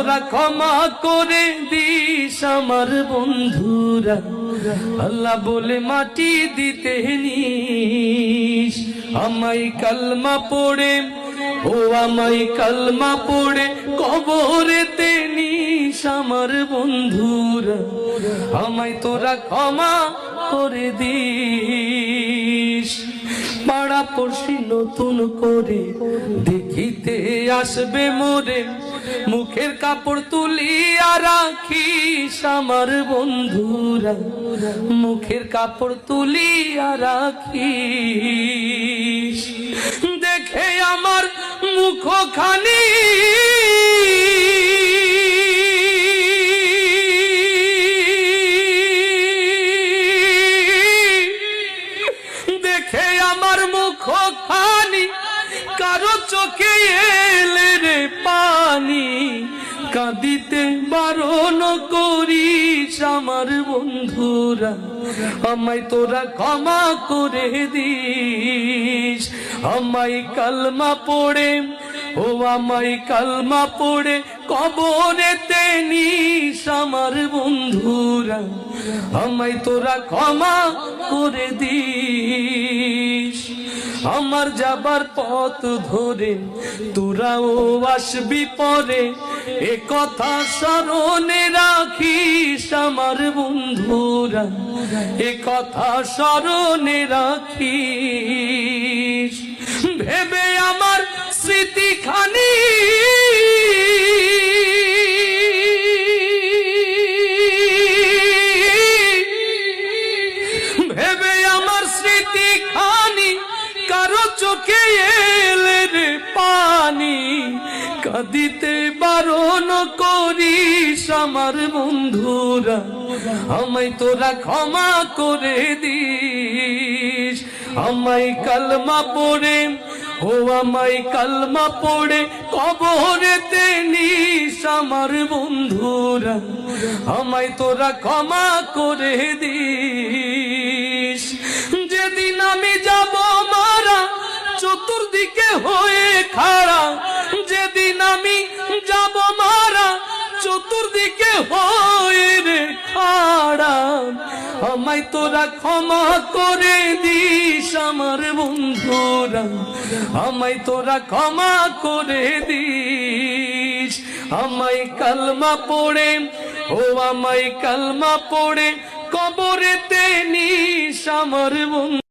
তোরা ক্ষমা করে দিস আমার বন্ধুরা, আল্লাহ বলে মাটি দিতে নিস। আমায় কালমা পড়ে, ও আমায় কালমা পড়ে কবরেতে নিস আমার বন্ধুরা, আমায় তোরা ক্ষমা করে দিস। পাড়া পড়শি নতুন করে দেখিতে আসবে মোরে, মুখের কাপড় তুলিয়া রাখিস আমার বন্ধুরা, মুখের কাপড় তুলিয়া রাখিস। দেখে আমার মুখখানি কারো চোখে এলে রে পানি, কাঁদিতে বারণ করিস আমার বন্ধুরা, আমায় তোরা ক্ষমা করে দিস। আমায় কালমা পড়ে, ও আমায় কালমা পড়ে কবরেতে নিস আমার বন্ধুরা, আমায় তোরা ক্ষমা করে দিস। আমার যাবার পথ ধরে তোরাও আসবি পরে, এ কথা স্মরণে রাখিস আমার বন্ধুরা, এ কথা স্মরণে রাখিস। ভেবে আমার স্মৃতিখানি কারো চোখে এলে রে পানি, কাঁদিতে বারণ করিস আমার বন্ধুরা, আমায় তোরা ক্ষমা করে দিস। আমায় কালমা পড়ে, ও আমায় কালমা পড়ে কবরেতে নিস আমার বন্ধুরা, আমায় তোরা ক্ষমা করে দিস। যেদিন আমি যাব মারা চতুর্দিকে হয়ে খাড়া, যেদিন আমি যাব মারা চতুর্দিকে হয়ে রে খাড়া, আমায় তোরা ক্ষমা করে দিস আমার বন্ধুরা, আমায় তোরা ক্ষমা করে দিস। আমায় কালমা পড়ে, ও আমায় কালমা পড়ে কবরেতে নিস আমার বন্ধু।